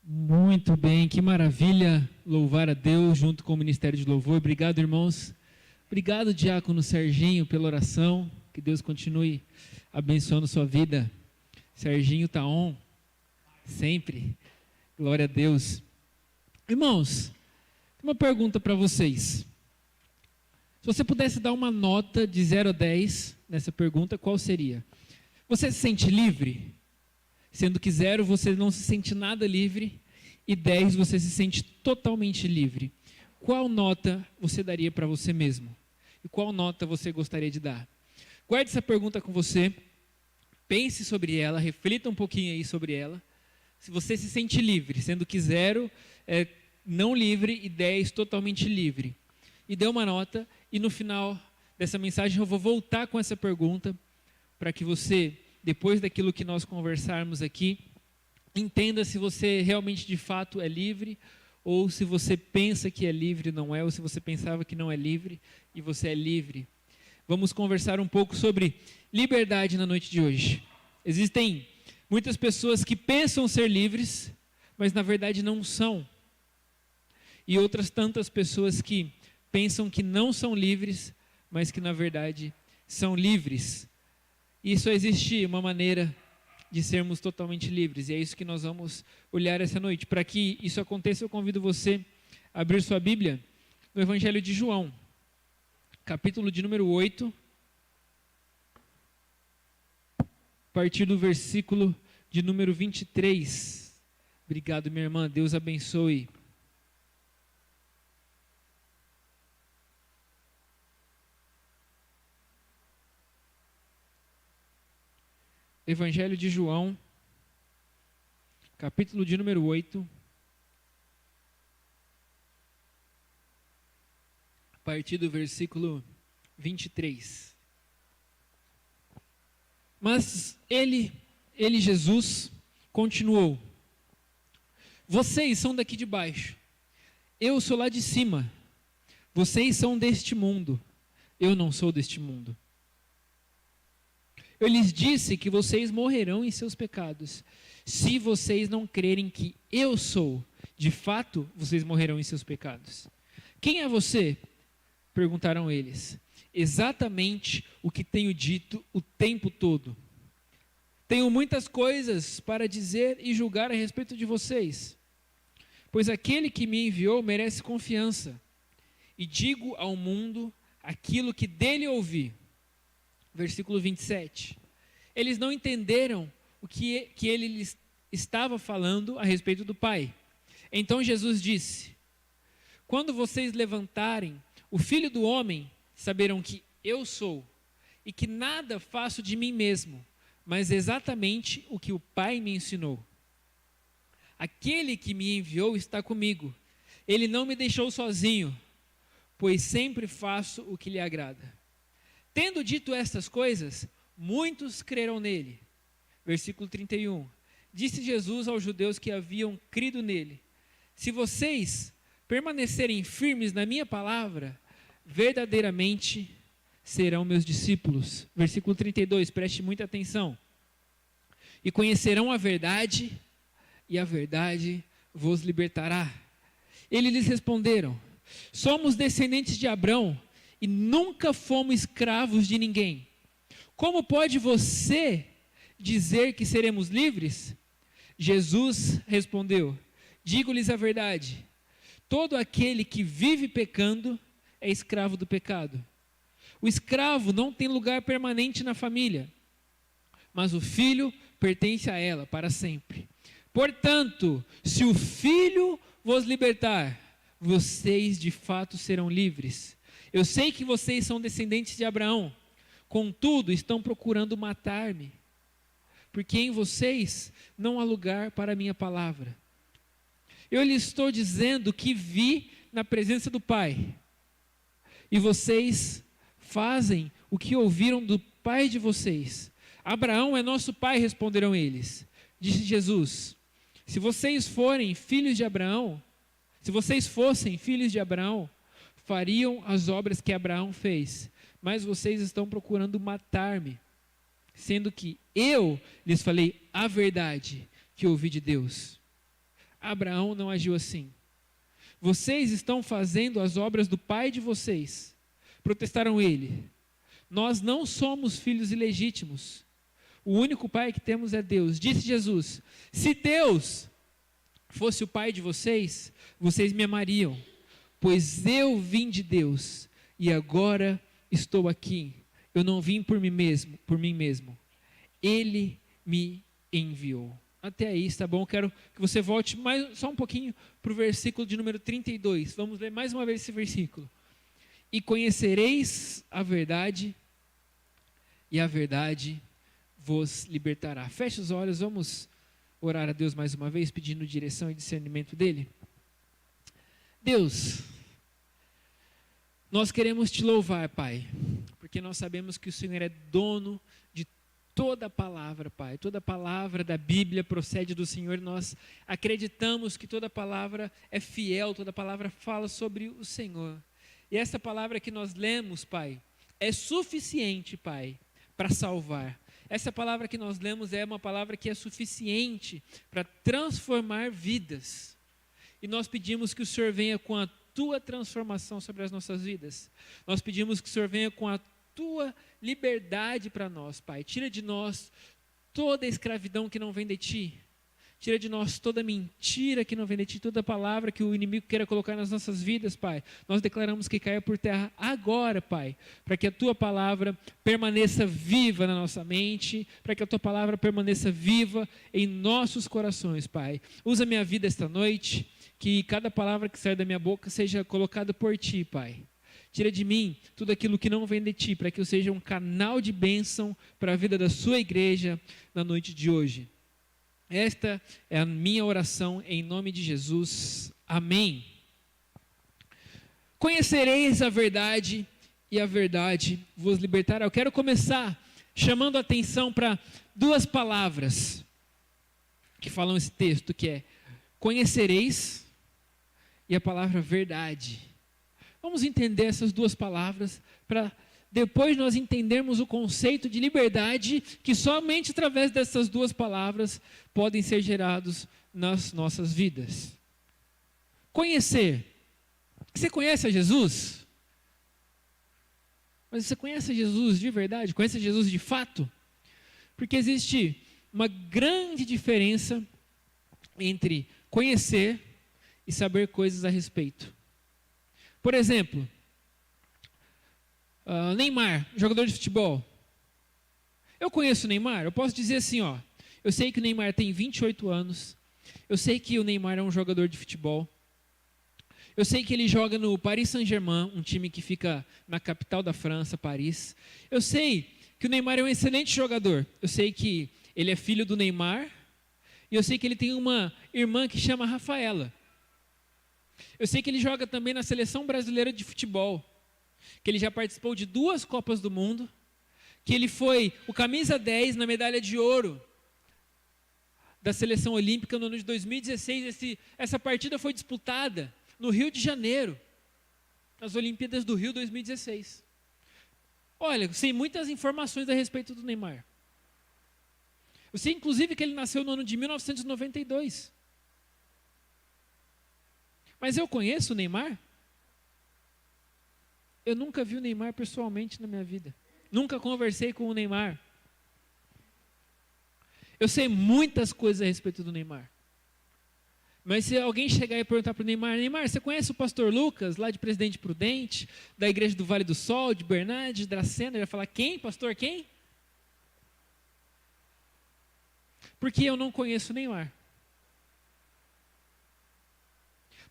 Muito bem, que maravilha louvar a Deus junto com o Ministério de Louvor. Obrigado, irmãos. Obrigado, diácono Serginho, pela oração. Que Deus continue abençoando sua vida. Serginho tá on, sempre. Glória a Deus. Irmãos, tem uma pergunta para vocês. Se você pudesse dar uma nota de 0 a 10 nessa pergunta, qual seria? Você se sente livre? Sendo que 0 você não se sente nada livre e 10 você se sente totalmente livre. Qual nota você daria para você mesmo? E qual nota você gostaria de dar? Guarde essa pergunta com você, pense sobre ela, reflita um pouquinho aí sobre ela. Se você se sente livre, sendo que 0 é não livre e 10 totalmente livre. E dê uma nota e no final dessa mensagem eu vou voltar com essa pergunta para que você, depois daquilo que nós conversarmos aqui, entenda se você realmente de fato é livre, ou se você pensa que é livre e não é, ou se você pensava que não é livre e você é livre. Vamos conversar um pouco sobre liberdade na noite de hoje. Existem muitas pessoas que pensam ser livres, mas na verdade não são. E outras tantas pessoas que pensam que não são livres, mas que na verdade são livres. E só existe uma maneira de sermos totalmente livres. E é isso que nós vamos olhar essa noite. Para que isso aconteça, eu convido você a abrir sua Bíblia no Evangelho de João, capítulo de número 8, a partir do versículo de número 23. Obrigado, minha irmã. Deus abençoe. Evangelho de João, capítulo de número 8, a partir do versículo 23. Mas ele, Jesus, continuou: vocês são daqui de baixo, eu sou lá de cima. Vocês são deste mundo, eu não sou deste mundo. Eu lhes disse que vocês morrerão em seus pecados. Se vocês não crerem que eu sou, de fato, vocês morrerão em seus pecados. Quem é você? Perguntaram eles. Exatamente o que tenho dito o tempo todo. Tenho muitas coisas para dizer e julgar a respeito de vocês, pois aquele que me enviou merece confiança. E digo ao mundo aquilo que dele ouvi. Versículo 27. Eles não entenderam o que ele lhes estava falando a respeito do Pai. Então Jesus disse: quando vocês levantarem o Filho do Homem, saberão que eu sou, e que nada faço de mim mesmo, mas exatamente o que o Pai me ensinou. Aquele que me enviou está comigo. Ele não me deixou sozinho, pois sempre faço o que lhe agrada. Tendo dito estas coisas, muitos creram nele. Versículo 31. Disse Jesus aos judeus que haviam crido nele: se vocês permanecerem firmes na minha palavra, verdadeiramente serão meus discípulos. Versículo 32, preste muita atenção. E conhecerão a verdade, e a verdade vos libertará. Eles lhes responderam: somos descendentes de Abraão, e nunca fomos escravos de ninguém. Como pode você dizer que seremos livres? Jesus respondeu: digo-lhes a verdade. Todo aquele que vive pecando é escravo do pecado. O escravo não tem lugar permanente na família, mas o filho pertence a ela para sempre. Portanto, se o filho vos libertar, vocês de fato serão livres. Eu sei que vocês são descendentes de Abraão, contudo estão procurando matar-me, porque em vocês não há lugar para a minha palavra. Eu lhes estou dizendo que vi na presença do Pai, e vocês fazem o que ouviram do pai de vocês. Abraão é nosso pai, responderam eles. Disse Jesus: se vocês fossem filhos de Abraão, fariam as obras que Abraão fez, mas vocês estão procurando matar-me, sendo que eu lhes falei a verdade que ouvi de Deus. Abraão não agiu assim. Vocês estão fazendo as obras do pai de vocês. Protestaram ele. Nós não somos filhos ilegítimos. O único pai que temos é Deus. Disse Jesus: se Deus fosse o pai de vocês, vocês me amariam, pois eu vim de Deus e agora estou aqui. Eu não vim por mim mesmo. Ele me enviou. Até aí, está bom? Quero que você volte só um pouquinho para o versículo de número 32. Vamos ler mais uma vez esse versículo. E conhecereis a verdade, e a verdade vos libertará. Feche os olhos, vamos orar a Deus mais uma vez, pedindo direção e discernimento dele. Deus, nós queremos te louvar, Pai, porque nós sabemos que o Senhor é dono de toda a palavra, Pai. Toda a palavra da Bíblia procede do Senhor. Nós acreditamos que toda a palavra é fiel, toda a palavra fala sobre o Senhor. E essa palavra que nós lemos, Pai, é suficiente, Pai, para salvar. Essa palavra que nós lemos é uma palavra que é suficiente para transformar vidas. E nós pedimos que o Senhor venha com a tua transformação sobre as nossas vidas. Nós pedimos que o Senhor venha com a tua liberdade para nós, Pai. Tira de nós toda a escravidão que não vem de ti. Tira de nós toda mentira que não vem de ti, toda palavra que o inimigo queira colocar nas nossas vidas, Pai. Nós declaramos que caia por terra agora, Pai, para que a tua palavra permaneça viva na nossa mente, para que a tua palavra permaneça viva em nossos corações, Pai. Usa minha vida esta noite, que cada palavra que sai da minha boca seja colocada por ti, Pai. Tira de mim tudo aquilo que não vem de ti, para que eu seja um canal de bênção para a vida da sua igreja na noite de hoje. Esta é a minha oração em nome de Jesus. Amém. Conhecereis a verdade e a verdade vos libertará. Eu quero começar chamando a atenção para duas palavras que falam esse texto, que é conhecereis e a palavra verdade. Vamos entender essas duas palavras para depois nós entendermos o conceito de liberdade que somente através dessas duas palavras podem ser gerados nas nossas vidas. Conhecer. Você conhece a Jesus? Mas você conhece a Jesus de verdade? Conhece a Jesus de fato? Porque existe uma grande diferença entre conhecer e saber coisas a respeito. Por exemplo, Neymar, jogador de futebol. Eu conheço o Neymar, eu posso dizer assim, ó. Eu sei que o Neymar tem 28 anos. Eu sei que o Neymar é um jogador de futebol. Eu sei que ele joga no Paris Saint-Germain, um time que fica na capital da França, Paris. Eu sei que o Neymar é um excelente jogador. Eu sei que ele é filho do Neymar. E eu sei que ele tem uma irmã que chama Rafaela. Eu sei que ele joga também na seleção brasileira de futebol. Que ele já participou de 2 Copas do Mundo, que ele foi o camisa 10 na medalha de ouro da seleção olímpica no ano de 2016. Essa partida foi disputada no Rio de Janeiro, nas Olimpíadas do Rio 2016. Olha, sei muitas informações a respeito do Neymar. Eu sei inclusive que ele nasceu no ano de 1992. Mas eu conheço o Neymar? Eu nunca vi o Neymar pessoalmente na minha vida. Nunca conversei com o Neymar. Eu sei muitas coisas a respeito do Neymar. Mas se alguém chegar e perguntar para o Neymar, Neymar, você conhece o pastor Lucas, lá de Presidente Prudente, da igreja do Vale do Sol, de Bernardes, de Dracena? Ele vai falar, quem? Pastor quem? Porque eu não conheço o Neymar.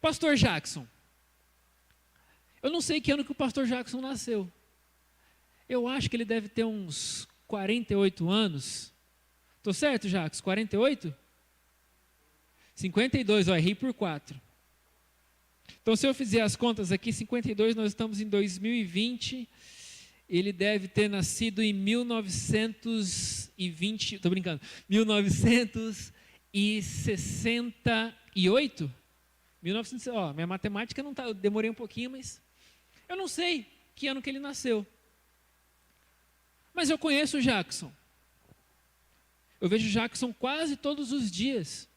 Pastor Jackson. Eu não sei que ano que o pastor Jackson nasceu. Eu acho que ele deve ter uns 48 anos. Estou certo, Jackson? 48? 52, ó, errei por 4. Então, se eu fizer as contas aqui, 52, nós estamos em 2020. Ele deve ter nascido em 1920, estou brincando, 1968? 1900, ó, minha matemática não tá, eu demorei um pouquinho, mas eu não sei que ano que ele nasceu. Mas eu conheço o Jackson. Eu vejo o Jackson quase todos os dias.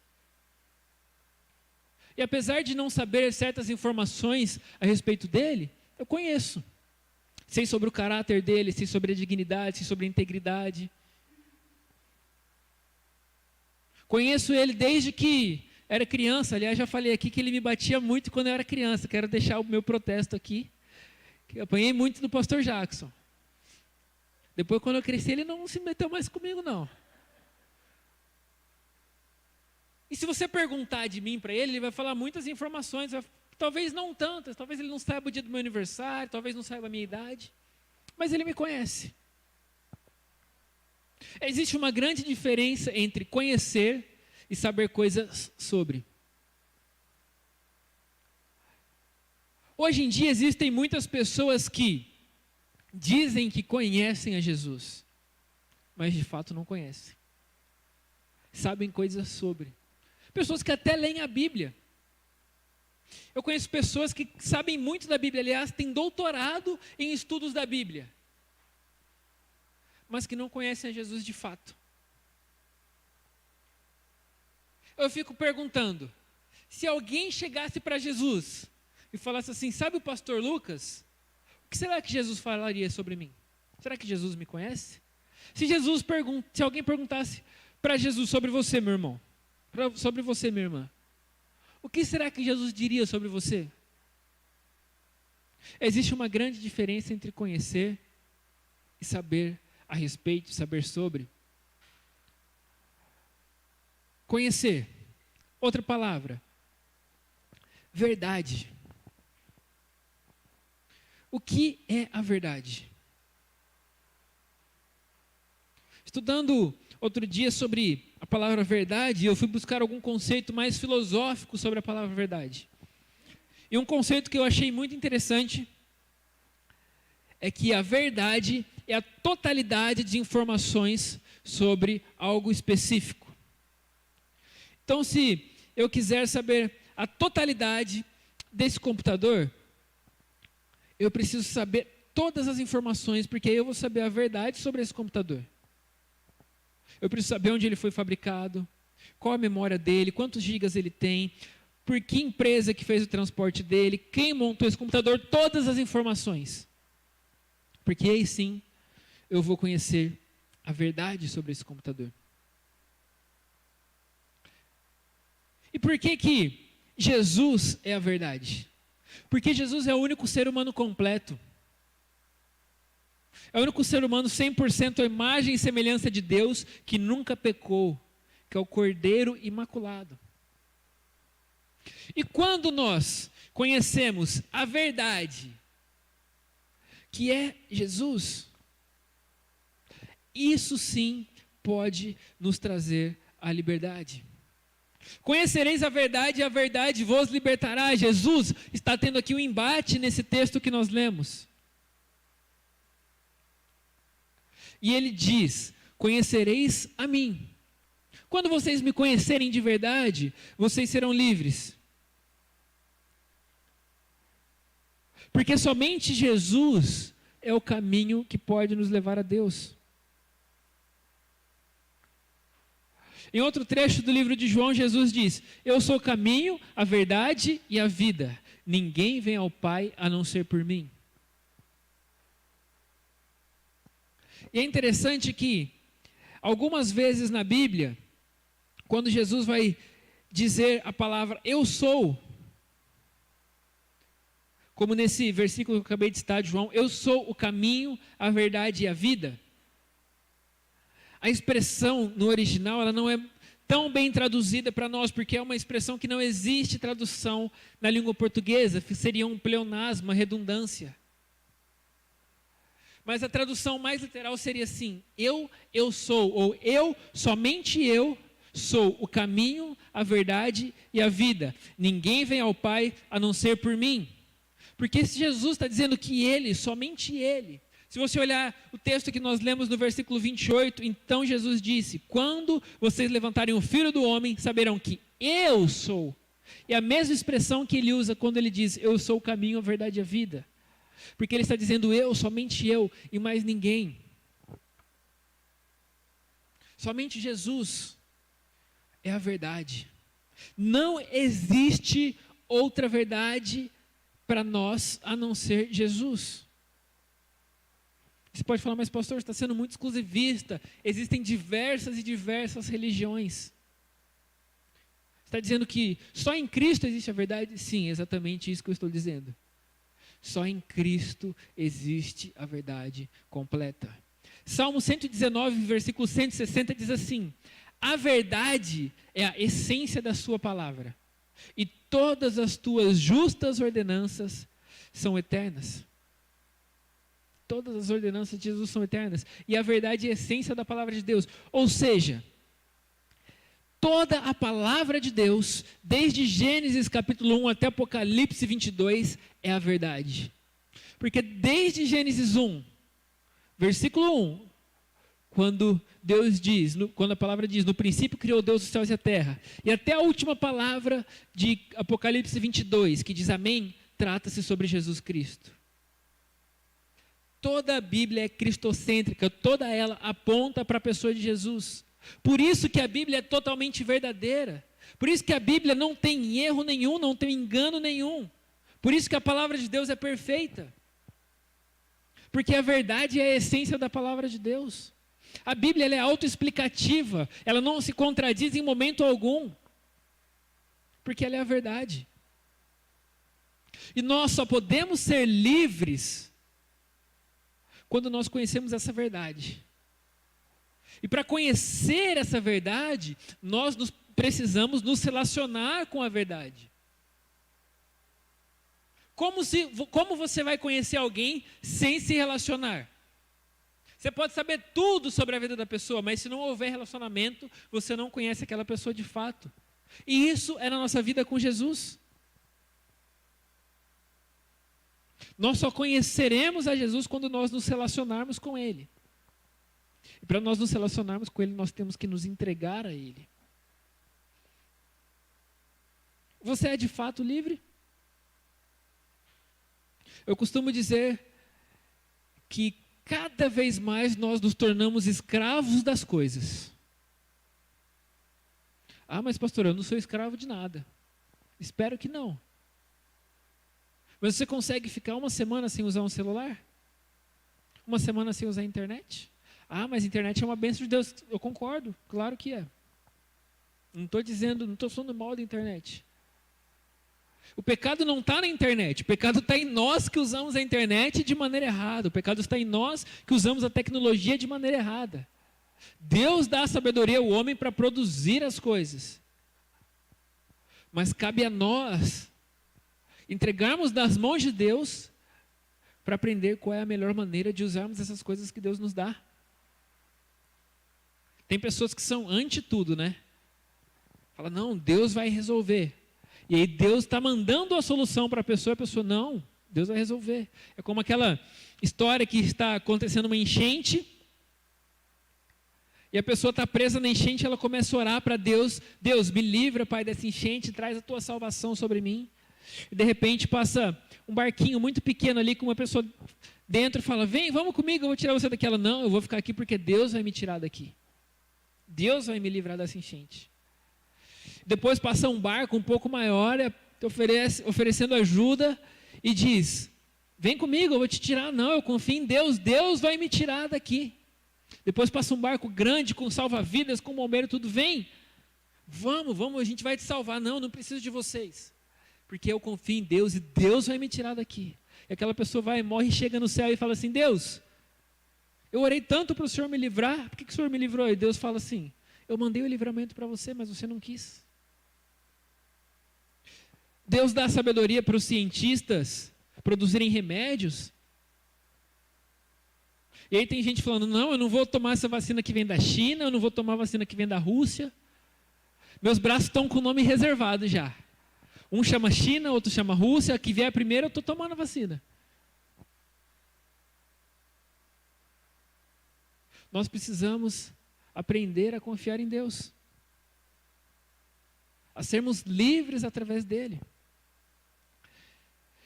E apesar de não saber certas informações a respeito dele, eu conheço. Sei sobre o caráter dele, sei sobre a dignidade, sei sobre a integridade. Conheço ele desde que era criança. Aliás, já falei aqui que ele me batia muito quando eu era criança. Quero deixar o meu protesto aqui. Que eu apanhei muito do pastor Jackson. Depois, quando eu cresci, ele não se meteu mais comigo, não. E se você perguntar de mim para ele, ele vai falar muitas informações. Talvez não tantas. Talvez ele não saiba o dia do meu aniversário. Talvez não saiba a minha idade. Mas ele me conhece. Existe uma grande diferença entre conhecer e saber coisas sobre. Hoje em dia existem muitas pessoas que dizem que conhecem a Jesus, mas de fato não conhecem. Sabem coisas sobre. Pessoas que até leem a Bíblia. Eu conheço pessoas que sabem muito da Bíblia, aliás, têm doutorado em estudos da Bíblia, mas que não conhecem a Jesus de fato. Eu fico perguntando, se alguém chegasse para Jesus e falasse assim, sabe o pastor Lucas? O que será que Jesus falaria sobre mim? Será que Jesus me conhece? Se alguém perguntasse para Jesus sobre você, meu irmão, sobre você, minha irmã, o que será que Jesus diria sobre você? Existe uma grande diferença entre conhecer e saber a respeito, saber sobre. Conhecer. Outra palavra. Verdade. O que é a verdade? Estudando outro dia sobre a palavra verdade, eu fui buscar algum conceito mais filosófico sobre a palavra verdade. E um conceito que eu achei muito interessante é que a verdade é a totalidade de informações sobre algo específico. Então, se eu quiser saber a totalidade desse computador, eu preciso saber todas as informações, porque aí eu vou saber a verdade sobre esse computador. Eu preciso saber onde ele foi fabricado, qual a memória dele, quantos gigas ele tem, por que empresa que fez o transporte dele, quem montou esse computador, todas as informações. Porque aí sim, eu vou conhecer a verdade sobre esse computador. E por que que Jesus é a verdade? Porque Jesus é o único ser humano completo. É o único ser humano 100% a imagem e semelhança de Deus que nunca pecou, que é o Cordeiro Imaculado. E quando nós conhecemos a verdade, que é Jesus, isso sim pode nos trazer a liberdade. Conhecereis a verdade e a verdade vos libertará. Jesus está tendo aqui um embate nesse texto que nós lemos. E ele diz, conhecereis a mim. Quando vocês me conhecerem de verdade, vocês serão livres. Porque somente Jesus é o caminho que pode nos levar a Deus. Em outro trecho do livro de João, Jesus diz, eu sou o caminho, a verdade e a vida. Ninguém vem ao Pai a não ser por mim. E é interessante que, algumas vezes na Bíblia, quando Jesus vai dizer a palavra eu sou, como nesse versículo que eu acabei de citar de João, eu sou o caminho, a verdade e a vida. A expressão no original, ela não é tão bem traduzida para nós, porque é uma expressão que não existe tradução na língua portuguesa, seria um pleonasmo, uma redundância. Mas a tradução mais literal seria assim, eu sou, ou somente eu, sou o caminho, a verdade e a vida. Ninguém vem ao Pai a não ser por mim. Porque se Jesus está dizendo que Ele, somente Ele. Se você olhar o texto que nós lemos no versículo 28, então Jesus disse, quando vocês levantarem o Filho do Homem, saberão que eu sou. É a mesma expressão que ele usa quando ele diz, eu sou o caminho, a verdade e a vida. Porque ele está dizendo eu, somente eu e mais ninguém. Somente Jesus é a verdade. Não existe outra verdade para nós a não ser Jesus. Você pode falar, mas pastor, você está sendo muito exclusivista. Existem diversas e diversas religiões. Você está dizendo que só em Cristo existe a verdade? Sim, exatamente isso que eu estou dizendo. Só em Cristo existe a verdade completa. Salmo 119, versículo 160 diz assim: a verdade é a essência da sua palavra, e todas as tuas justas ordenanças são eternas. Todas as ordenanças de Jesus são eternas, e a verdade é a essência da palavra de Deus. Ou seja, toda a palavra de Deus, desde Gênesis capítulo 1 até Apocalipse 22, é a verdade. Porque desde Gênesis 1, versículo 1, quando Deus diz, quando a palavra diz, no princípio criou Deus os céus e a terra, e até a última palavra de Apocalipse 22, que diz amém, trata-se sobre Jesus Cristo. Toda a Bíblia é cristocêntrica, toda ela aponta para a pessoa de Jesus. Por isso que a Bíblia é totalmente verdadeira. Por isso que a Bíblia não tem erro nenhum, não tem engano nenhum. Por isso que a palavra de Deus é perfeita. Porque a verdade é a essência da palavra de Deus. A Bíblia ela é autoexplicativa, ela não se contradiz em momento algum. Porque ela é a verdade. E nós só podemos ser livres quando nós conhecemos essa verdade. E para conhecer essa verdade, nós precisamos nos relacionar com a verdade. Como você vai conhecer alguém sem se relacionar? Você pode saber tudo sobre a vida da pessoa, mas se não houver relacionamento, você não conhece aquela pessoa de fato. E isso é na nossa vida com Jesus. Nós só conheceremos a Jesus quando nós nos relacionarmos com Ele. E para nós nos relacionarmos com Ele, nós temos que nos entregar a Ele. Você é de fato livre? Eu costumo dizer que cada vez mais nós nos tornamos escravos das coisas. Ah, mas pastor, eu não sou escravo de nada. Espero que não. Mas você consegue ficar uma semana sem usar um celular? Uma semana sem usar a internet? Ah, mas a internet é uma bênção de Deus. Eu concordo, claro que é. Não estou falando mal da internet. O pecado não está na internet, o pecado está em nós que usamos a internet de maneira errada. O pecado está em nós que usamos a tecnologia de maneira errada. Deus dá sabedoria ao homem para produzir as coisas. Mas cabe a nós entregarmos nas mãos de Deus para aprender qual é a melhor maneira de usarmos essas coisas que Deus nos dá. Tem pessoas que são anti tudo, né? Fala, não, Deus vai resolver. E aí Deus está mandando a solução para a pessoa não, Deus vai resolver. É como aquela história que está acontecendo uma enchente, e a pessoa está presa na enchente, ela começa a orar para Deus, Deus, me livra, Pai, dessa enchente, traz a tua salvação sobre mim. E de repente passa um barquinho muito pequeno ali, com uma pessoa dentro e fala, vem, vamos comigo, eu vou tirar você daqui. Ela, não, eu vou ficar aqui porque Deus vai me tirar daqui. Deus vai me livrar dessa enchente. Depois passa um barco um pouco maior, oferecendo ajuda, e diz, vem comigo, eu vou te tirar. Não, eu confio em Deus, Deus vai me tirar daqui. Depois passa um barco grande, com salva-vidas, com bombeiro, tudo, vem. Vamos, a gente vai te salvar. Não, não preciso de vocês. Porque eu confio em Deus e Deus vai me tirar daqui. E aquela pessoa vai, morre, chega no céu e fala assim, Deus, eu orei tanto para o Senhor me livrar, por que o Senhor me livrou? E Deus fala assim, eu mandei o livramento para você, mas você não quis. Deus dá sabedoria para os cientistas produzirem remédios. E aí tem gente falando, não, eu não vou tomar essa vacina que vem da China, eu não vou tomar a vacina que vem da Rússia. Meus braços estão com o nome reservado já. Um chama China, outro chama Rússia, a que vier primeiro eu estou tomando a vacina. Nós precisamos aprender a confiar em Deus. A sermos livres através dele.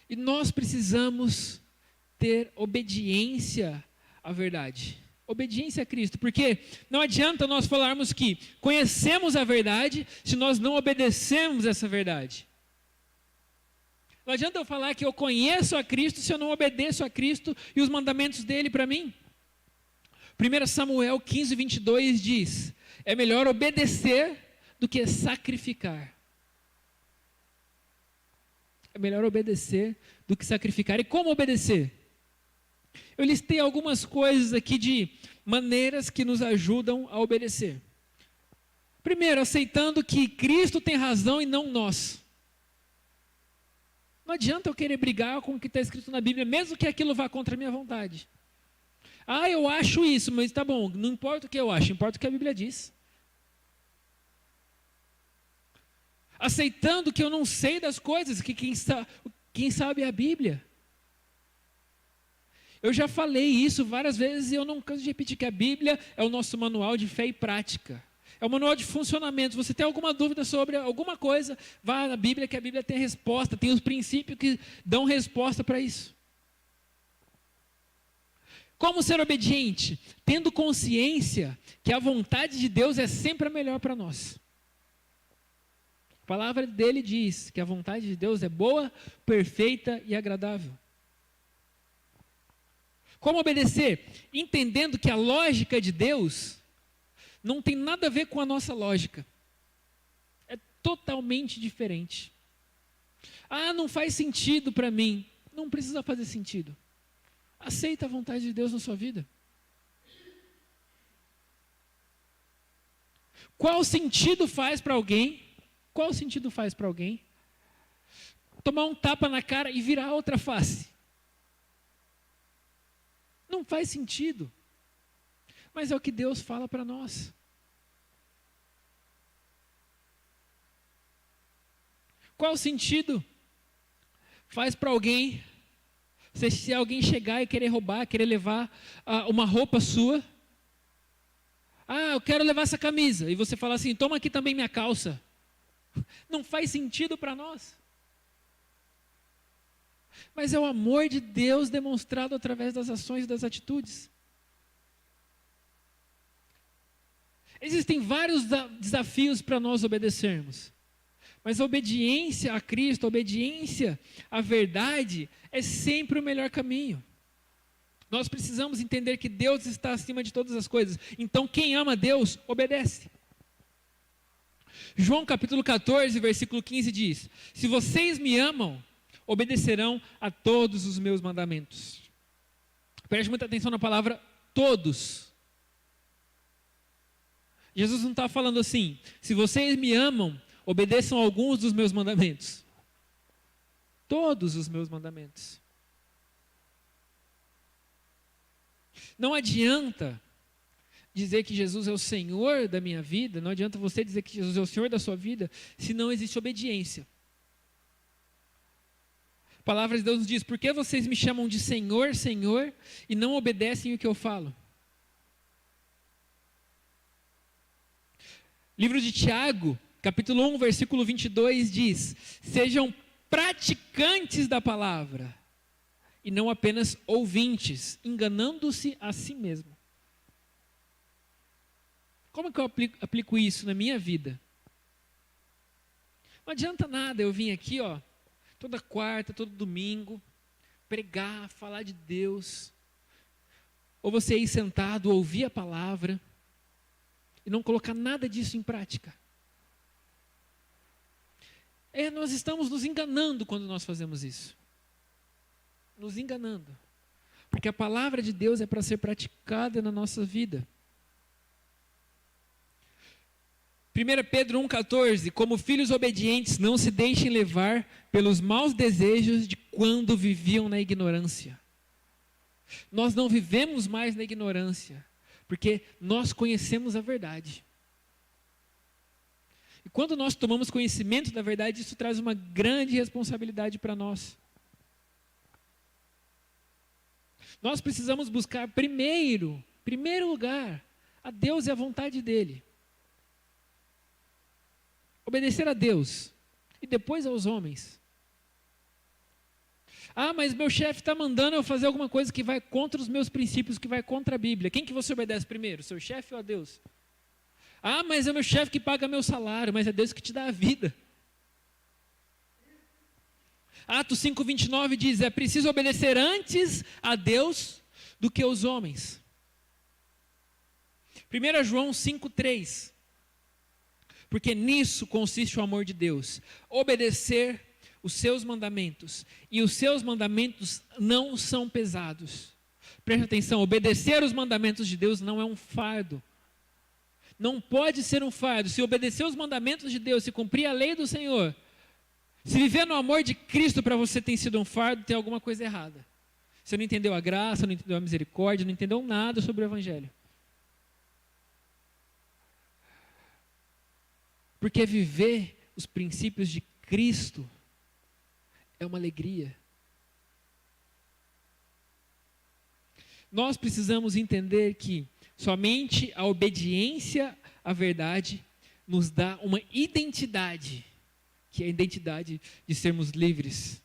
E nós precisamos ter obediência à verdade. Obediência a Cristo, porque não adianta nós falarmos que conhecemos a verdade se nós não obedecemos essa verdade. Não adianta eu falar que eu conheço a Cristo se eu não obedeço a Cristo e os mandamentos dele para mim. 1 Samuel 15, 22 diz: é melhor obedecer do que sacrificar. É melhor obedecer do que sacrificar. E como obedecer? Eu listei algumas coisas aqui de maneiras que nos ajudam a obedecer. Primeiro, aceitando que Cristo tem razão e não nós. Não adianta eu querer brigar com o que está escrito na Bíblia, mesmo que aquilo vá contra a minha vontade. Ah, eu acho isso, mas tá bom, não importa o que eu acho, importa o que a Bíblia diz. Aceitando que eu não sei das coisas, que quem sabe é a Bíblia. Eu já falei isso várias vezes e eu não canso de repetir que a Bíblia é o nosso manual de fé e prática. É o manual de funcionamento. Se você tem alguma dúvida sobre alguma coisa, vá na Bíblia, que a Bíblia tem a resposta, tem os princípios que dão resposta para isso. Como ser obediente? Tendo consciência que a vontade de Deus é sempre a melhor para nós. A palavra dele diz que a vontade de Deus é boa, perfeita e agradável. Como obedecer? Entendendo que a lógica de Deus não tem nada a ver com a nossa lógica. É totalmente diferente. Ah, não faz sentido para mim. Não precisa fazer sentido. Aceita a vontade de Deus na sua vida. Qual sentido faz para alguém? Qual sentido faz para alguém tomar um tapa na cara e virar a outra face? Não faz sentido. Mas é o que Deus fala para nós. Qual sentido faz para alguém, se alguém chegar e querer roubar, querer levar uma roupa sua? Ah, eu quero levar essa camisa. E você fala assim, toma aqui também minha calça. Não faz sentido para nós. Mas é o amor de Deus demonstrado através das ações e das atitudes. Existem vários desafios para nós obedecermos. Mas a obediência a Cristo, a obediência à verdade, é sempre o melhor caminho. Nós precisamos entender que Deus está acima de todas as coisas. Então, quem ama Deus, obedece. João capítulo 14, versículo 15 diz: se vocês me amam, obedecerão a todos os meus mandamentos. Preste muita atenção na palavra todos. Jesus não está falando assim, se vocês me amam, obedeçam a alguns dos meus mandamentos. Todos os meus mandamentos. Não adianta dizer que Jesus é o Senhor da minha vida, não adianta você dizer que Jesus é o Senhor da sua vida, se não existe obediência. A palavra de Deus nos diz, por que vocês me chamam de Senhor, Senhor, e não obedecem o que eu falo? Livro de Tiago, capítulo 1, versículo 22 diz, sejam praticantes da palavra, e não apenas ouvintes, enganando-se a si mesmo. Como que eu aplico isso na minha vida? Não adianta nada eu vir aqui, toda quarta, todo domingo, pregar, falar de Deus, ou você ir sentado, ouvir a palavra, e não colocar nada disso em prática. Nós estamos nos enganando quando nós fazemos isso. Nos enganando. Porque a palavra de Deus é para ser praticada na nossa vida. 1 Pedro 1,14, como filhos obedientes, não se deixem levar pelos maus desejos de quando viviam na ignorância. Nós não vivemos mais na ignorância, porque nós conhecemos a verdade. E quando nós tomamos conhecimento da verdade, isso traz uma grande responsabilidade para nós. Nós precisamos buscar primeiro lugar, a Deus e a vontade dEle. Obedecer a Deus e depois aos homens. Ah, mas meu chefe está mandando eu fazer alguma coisa que vai contra os meus princípios, que vai contra a Bíblia. Quem que você obedece primeiro, seu chefe ou a Deus? Ah, mas é o meu chefe que paga meu salário, mas é Deus que te dá a vida. Atos 5:29 diz, é preciso obedecer antes a Deus do que os homens. 1 João 5:3, porque nisso consiste o amor de Deus, obedecer os seus mandamentos, e os seus mandamentos não são pesados. Preste atenção, obedecer os mandamentos de Deus não é um fardo. Não pode ser um fardo. Se obedecer os mandamentos de Deus, se cumprir a lei do Senhor, se viver no amor de Cristo para você tem sido um fardo, tem alguma coisa errada. Você não entendeu a graça, não entendeu a misericórdia, não entendeu nada sobre o Evangelho. Porque viver os princípios de Cristo é uma alegria. Nós precisamos entender que somente a obediência à verdade nos dá uma identidade, que é a identidade de sermos livres.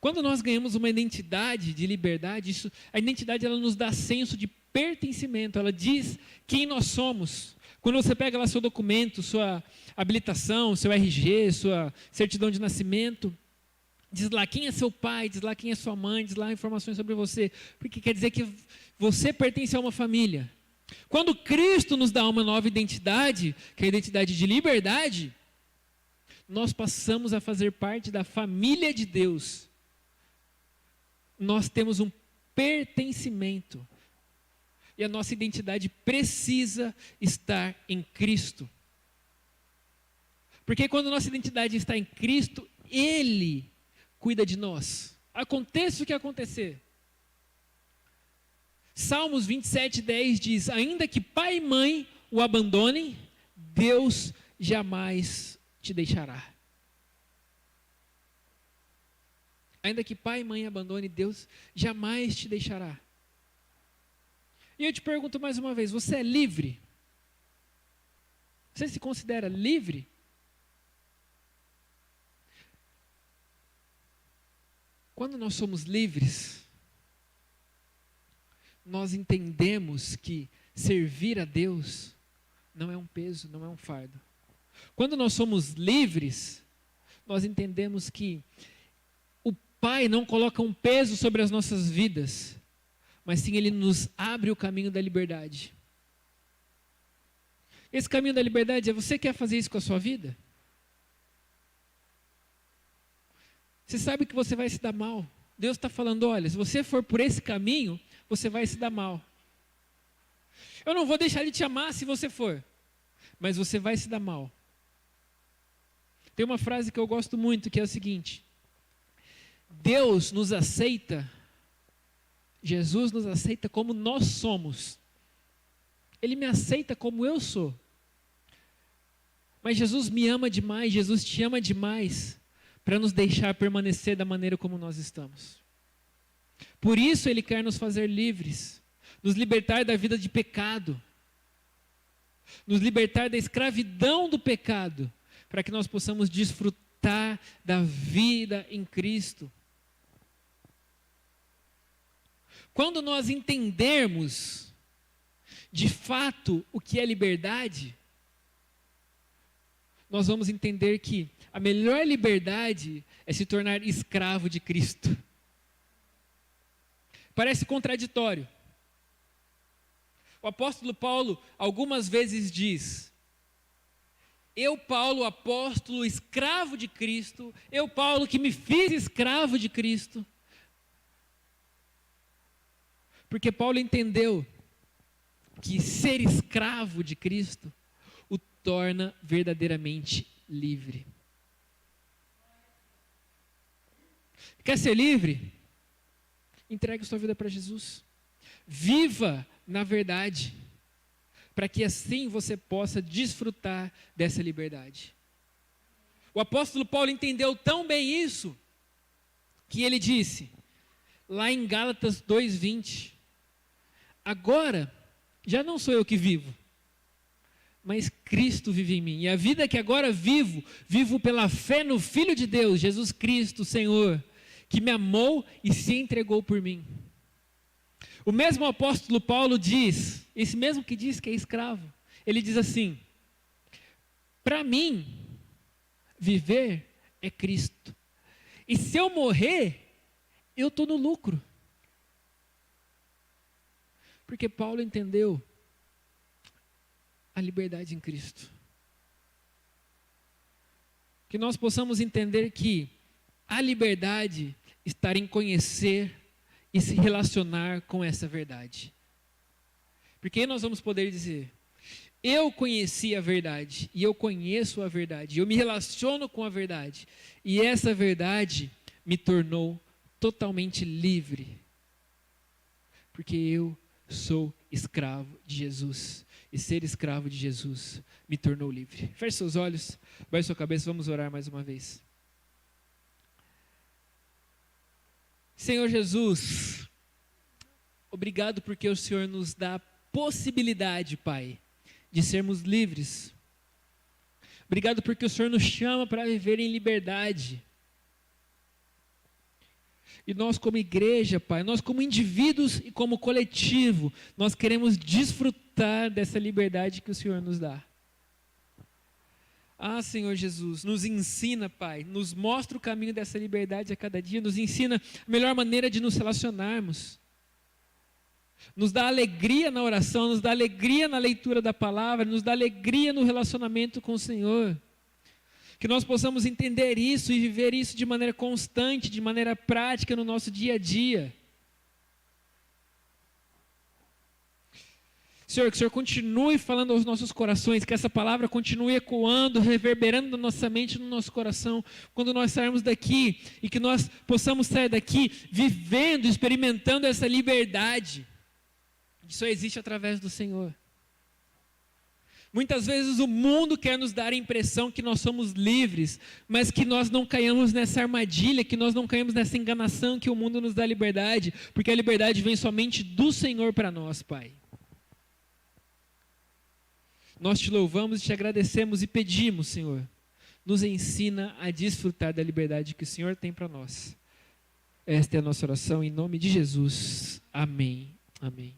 Quando nós ganhamos uma identidade de liberdade, a identidade ela nos dá senso de pertencimento, ela diz quem nós somos. Quando você pega lá seu documento, sua habilitação, seu RG, sua certidão de nascimento, diz lá quem é seu pai, diz lá quem é sua mãe, diz lá informações sobre você, porque quer dizer que você pertence a uma família. Quando Cristo nos dá uma nova identidade, que é a identidade de liberdade, nós passamos a fazer parte da família de Deus. Nós temos um pertencimento. E a nossa identidade precisa estar em Cristo. Porque quando a nossa identidade está em Cristo, Ele cuida de nós. Aconteça o que acontecer. Salmos 27:10 diz, ainda que pai e mãe o abandonem, Deus jamais te deixará. Ainda que pai e mãe abandone, Deus jamais te deixará. E eu te pergunto mais uma vez, você é livre? Você se considera livre? Quando nós somos livres, nós entendemos que servir a Deus não é um peso, não é um fardo. Quando nós somos livres, nós entendemos que o Pai não coloca um peso sobre as nossas vidas, mas sim Ele nos abre o caminho da liberdade. Esse caminho da liberdade é, você quer fazer isso com a sua vida? Você sabe que você vai se dar mal. Deus está falando, olha, se você for por esse caminho, você vai se dar mal. Eu não vou deixar Ele te amar se você for, mas você vai se dar mal. Tem uma frase que eu gosto muito, que é o seguinte: Deus nos aceita, Jesus nos aceita como nós somos. Ele me aceita como eu sou. Mas Jesus me ama demais, Jesus te ama demais, para nos deixar permanecer da maneira como nós estamos. Por isso Ele quer nos fazer livres, nos libertar da vida de pecado, nos libertar da escravidão do pecado, para que nós possamos desfrutar da vida em Cristo. Quando nós entendermos de fato o que é liberdade, nós vamos entender que a melhor liberdade é se tornar escravo de Cristo. Parece contraditório. O apóstolo Paulo algumas vezes diz: eu, Paulo, apóstolo, escravo de Cristo, eu, Paulo, que me fiz escravo de Cristo. Porque Paulo entendeu que ser escravo de Cristo o torna verdadeiramente livre. Quer ser livre? Entregue sua vida para Jesus. Viva na verdade, para que assim você possa desfrutar dessa liberdade. O apóstolo Paulo entendeu tão bem isso, que ele disse, lá em Gálatas 2:20, agora, já não sou eu que vivo, mas Cristo vive em mim. E a vida que agora vivo, vivo pela fé no Filho de Deus, Jesus Cristo, Senhor, que me amou e se entregou por mim. O mesmo apóstolo Paulo diz, esse mesmo que diz que é escravo, ele diz assim: para mim, viver é Cristo. E se eu morrer, eu estou no lucro. Porque Paulo entendeu a liberdade em Cristo. Que nós possamos entender que a liberdade está em conhecer e se relacionar com essa verdade. Porque aí nós vamos poder dizer: eu conheci a verdade, e eu conheço a verdade, eu me relaciono com a verdade, e essa verdade me tornou totalmente livre, porque eu sou escravo de Jesus, e ser escravo de Jesus me tornou livre. Feche seus olhos, baixe sua cabeça, vamos orar mais uma vez. Senhor Jesus, obrigado porque o Senhor nos dá a possibilidade, Pai, de sermos livres. Obrigado porque o Senhor nos chama para viver em liberdade. E nós como igreja, Pai, nós como indivíduos e como coletivo, nós queremos desfrutar dessa liberdade que o Senhor nos dá. Ah, Senhor Jesus, nos ensina, Pai, nos mostra o caminho dessa liberdade a cada dia, nos ensina a melhor maneira de nos relacionarmos. Nos dá alegria na oração, nos dá alegria na leitura da palavra, nos dá alegria no relacionamento com o Senhor. Que nós possamos entender isso e viver isso de maneira constante, de maneira prática no nosso dia a dia. Senhor, que o Senhor continue falando aos nossos corações, que essa palavra continue ecoando, reverberando na nossa mente, no nosso coração, quando nós sairmos daqui, e que nós possamos sair daqui vivendo, experimentando essa liberdade, que só existe através do Senhor. Muitas vezes o mundo quer nos dar a impressão que nós somos livres, mas que nós não caiamos nessa armadilha, que nós não caímos nessa enganação que o mundo nos dá liberdade, porque a liberdade vem somente do Senhor para nós, Pai. Nós te louvamos e te agradecemos e pedimos, Senhor, nos ensina a desfrutar da liberdade que o Senhor tem para nós. Esta é a nossa oração em nome de Jesus. Amém. Amém.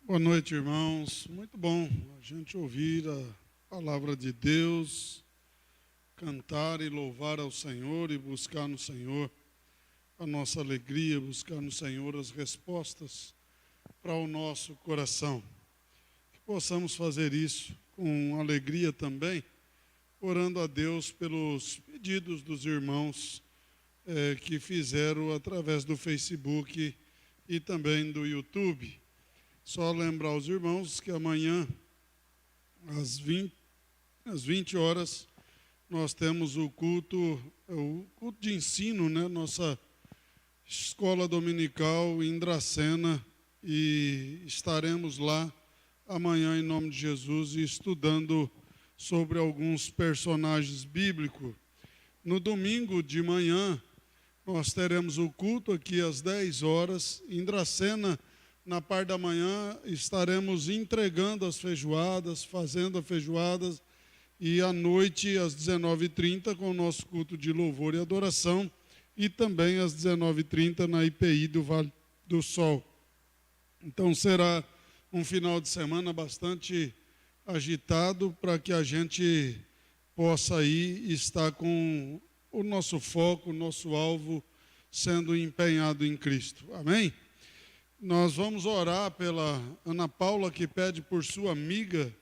Boa noite, irmãos. Muito bom a gente ouvir a palavra de Deus, cantar e louvar ao Senhor e buscar no Senhor a nossa alegria, buscar no Senhor as respostas para o nosso coração. Que possamos fazer isso com alegria também, orando a Deus pelos pedidos dos irmãos que fizeram através do Facebook e também do YouTube. Só lembrar aos irmãos que amanhã, às 20 horas, nós temos o culto de ensino, né? Nossa escola dominical em Dracena, e estaremos lá amanhã em nome de Jesus estudando sobre alguns personagens bíblicos. No domingo de manhã, nós teremos o culto aqui às 10 horas, em Dracena. Na parte da manhã estaremos entregando as feijoadas, fazendo as feijoadas, e à noite às 19h30 com o nosso culto de louvor e adoração, e também às 19h30 na IPI do Vale do Sol. Então será um final de semana bastante agitado para que a gente possa aí estar com o nosso foco, o nosso alvo sendo empenhado em Cristo. Amém? Nós vamos orar pela Ana Paula, que pede por sua amiga,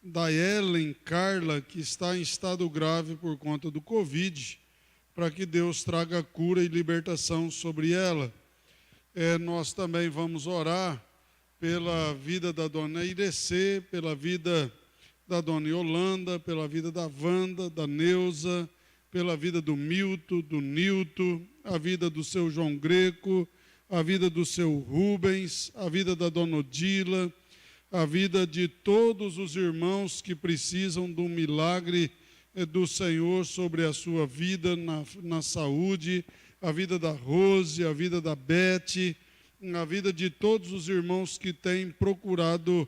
da Ellen Carla, que está em estado grave por conta do Covid, para que Deus traga cura e libertação sobre ela. Nós também vamos orar pela vida da dona Irecê, pela vida da dona Yolanda, pela vida da Wanda, da Neuza, pela vida do Milton, do Nilton, a vida do seu João Greco, a vida do seu Rubens, a vida da dona Odila, a vida de todos os irmãos que precisam do milagre do Senhor sobre a sua vida na saúde, a vida da Rose, a vida da Beth, na vida de todos os irmãos que têm procurado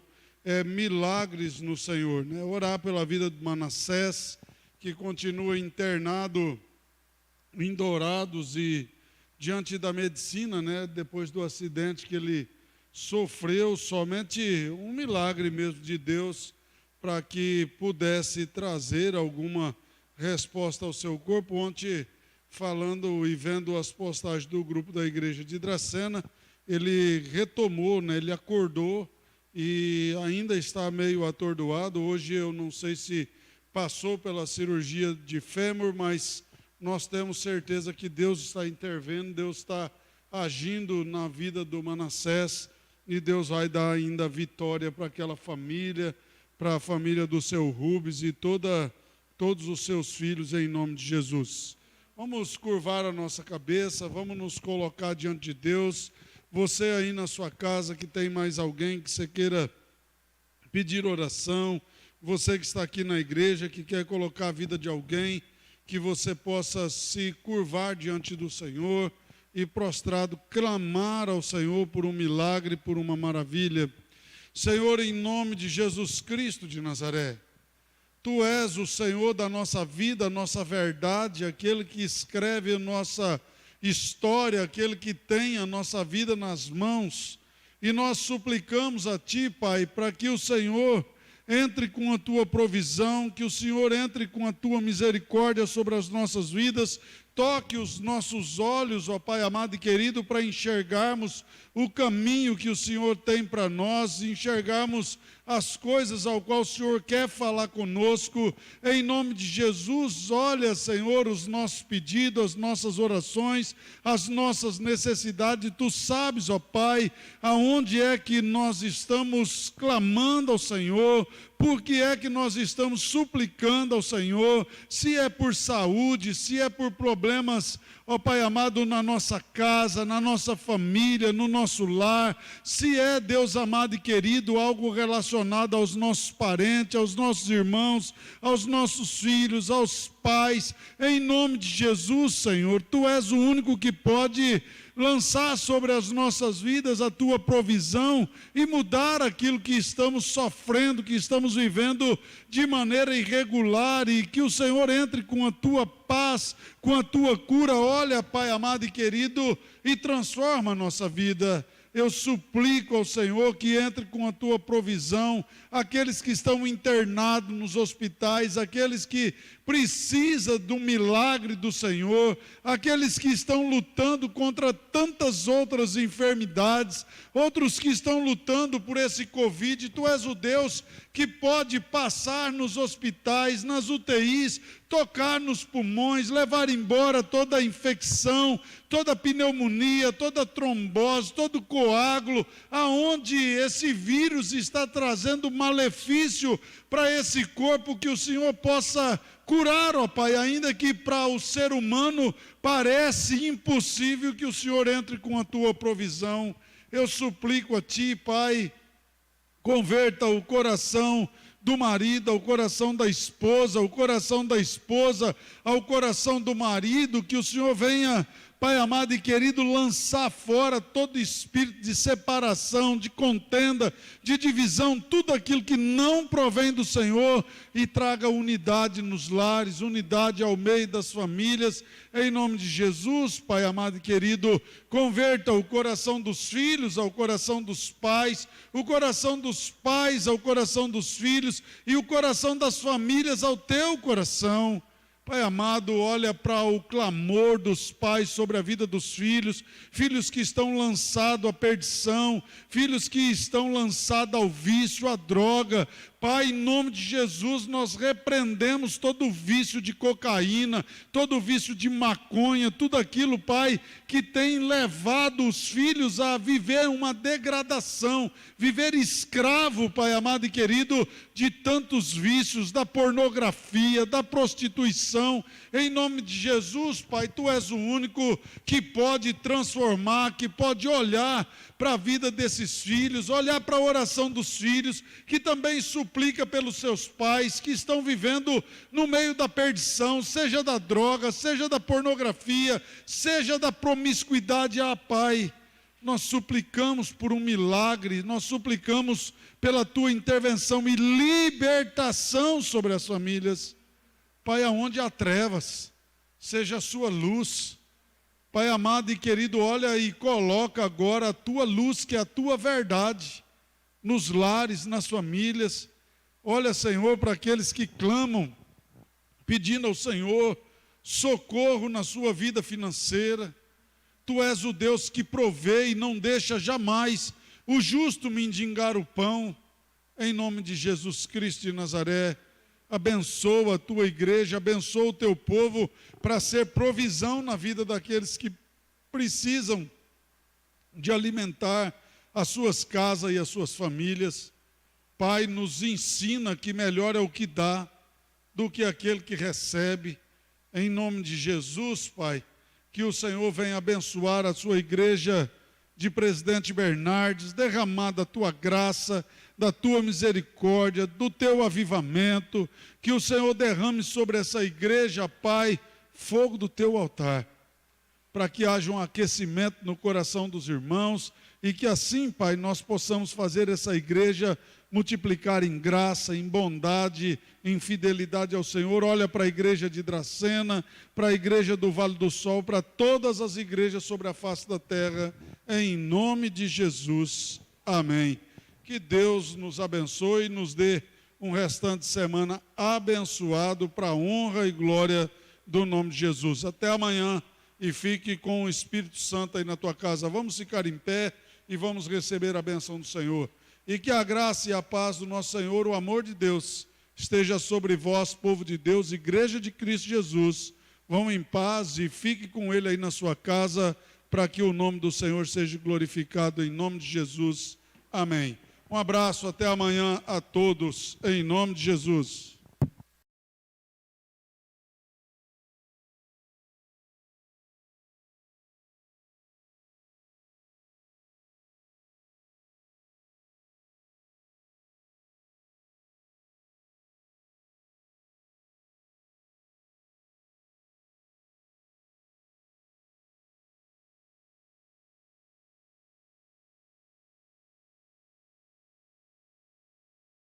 milagres no Senhor, né? Orar pela vida de Manassés, que continua internado em Dourados e diante da medicina, né? Depois do acidente que ele sofreu, somente um milagre mesmo de Deus para que pudesse trazer alguma resposta ao seu corpo. Ontem, falando e vendo as postagens do grupo da igreja de Dracena, ele retomou, né? Ele acordou e ainda está meio atordoado. Hoje eu não sei se passou pela cirurgia de fêmur, mas nós temos certeza que Deus está intervendo, Deus está agindo na vida do Manassés, e Deus vai dar ainda vitória para aquela família, para a família do seu Rubens e todos os seus filhos, em nome de Jesus. Vamos curvar a nossa cabeça, vamos nos colocar diante de Deus. Você aí na sua casa que tem mais alguém que você queira pedir oração, você que está aqui na igreja, que quer colocar a vida de alguém, que você possa se curvar diante do Senhor e prostrado clamar ao Senhor por um milagre, por uma maravilha. Senhor, em nome de Jesus Cristo de Nazaré, Tu és o Senhor da nossa vida, nossa verdade, aquele que escreve a nossa história, aquele que tem a nossa vida nas mãos. E nós suplicamos a Ti, Pai, para que o Senhor entre com a Tua provisão, que o Senhor entre com a Tua misericórdia sobre as nossas vidas, toque os nossos olhos, ó Pai amado e querido, para enxergarmos o caminho que o Senhor tem para nós, enxergarmos as coisas ao qual o Senhor quer falar conosco. Em nome de Jesus, olha, Senhor, os nossos pedidos, as nossas orações, as nossas necessidades. Tu sabes, ó Pai, aonde é que nós estamos clamando ao Senhor, por que é que nós estamos suplicando ao Senhor, se é por saúde, se é por problemas, ó Pai amado, na nossa casa, na nossa família, no nosso lar, se é, Deus amado e querido, algo relacionado aos nossos parentes, aos nossos irmãos, aos nossos filhos, aos pais, em nome de Jesus, Senhor, Tu és o único que pode lançar sobre as nossas vidas a Tua provisão e mudar aquilo que estamos sofrendo, que estamos vivendo de maneira irregular, e que o Senhor entre com a Tua paz, com a Tua cura. Olha, Pai amado e querido, e transforma a nossa vida. Eu suplico ao Senhor que entre com a Tua provisão, aqueles que estão internados nos hospitais, aqueles que precisam do milagre do Senhor, aqueles que estão lutando contra tantas outras enfermidades, outros que estão lutando por esse Covid. Tu és o Deus que pode passar nos hospitais, nas UTIs, tocar nos pulmões, levar embora toda a infecção, toda a pneumonia, toda a trombose, todo o coágulo, aonde esse vírus está trazendo malefício para esse corpo, que o Senhor possa curar, ó Pai, ainda que para o ser humano parece impossível, que o Senhor entre com a Tua provisão. Eu suplico a Ti, Pai, converta o coração do marido ao coração da esposa, o coração da esposa ao coração do marido, que o Senhor venha, Pai amado e querido, lançar fora todo espírito de separação, de contenda, de divisão, tudo aquilo que não provém do Senhor, e traga unidade nos lares, unidade ao meio das famílias, em nome de Jesus. Pai amado e querido, converta o coração dos filhos ao coração dos pais, o coração dos pais ao coração dos filhos, e o coração das famílias ao Teu coração. Pai amado, olha para o clamor dos pais sobre a vida dos filhos, filhos que estão lançados à perdição, filhos que estão lançados ao vício, à droga. Pai, em nome de Jesus, nós repreendemos todo vício de cocaína, todo vício de maconha, tudo aquilo, Pai, que tem levado os filhos a viver uma degradação, viver escravo, Pai amado e querido, de tantos vícios, da pornografia, da prostituição. Em nome de Jesus, Pai, Tu és o único que pode transformar, que pode olhar para a vida desses filhos, olhar para a oração dos filhos, que também suplica pelos seus pais, que estão vivendo no meio da perdição, seja da droga, seja da pornografia, seja da promiscuidade. Pai, nós suplicamos por um milagre, nós suplicamos pela tua intervenção e libertação sobre as famílias. Pai, aonde há trevas, seja a sua luz. Pai amado e querido, olha e coloca agora a tua luz, que é a tua verdade, nos lares, nas famílias. Olha, Senhor, para aqueles que clamam, pedindo ao Senhor socorro na sua vida financeira. Tu és o Deus que provê e não deixa jamais o justo mendigar o pão. Em nome de Jesus Cristo de Nazaré, abençoa a tua igreja, abençoa o teu povo para ser provisão na vida daqueles que precisam de alimentar as suas casas e as suas famílias. Pai, nos ensina que melhor é o que dá do que aquele que recebe. Em nome de Jesus, Pai, que o Senhor venha abençoar a sua igreja de Presidente Bernardes, derramar da tua graça, da tua misericórdia, do teu avivamento, que o Senhor derrame sobre essa igreja, Pai, fogo do teu altar, para que haja um aquecimento no coração dos irmãos e que assim, Pai, nós possamos fazer essa igreja multiplicar em graça, em bondade, em fidelidade ao Senhor. Olha para a igreja de Dracena, para a igreja do Vale do Sol, para todas as igrejas sobre a face da terra, em nome de Jesus. Amém. Que Deus nos abençoe e nos dê um restante de semana abençoado para a honra e glória do nome de Jesus. Até amanhã e fique com o Espírito Santo aí na tua casa. Vamos ficar em pé e vamos receber a bênção do Senhor. E que a graça e a paz do nosso Senhor, o amor de Deus, esteja sobre vós, povo de Deus, igreja de Cristo Jesus. Vão em paz e fique com Ele aí na sua casa, para que o nome do Senhor seja glorificado em nome de Jesus. Amém. Um abraço, até amanhã a todos, em nome de Jesus.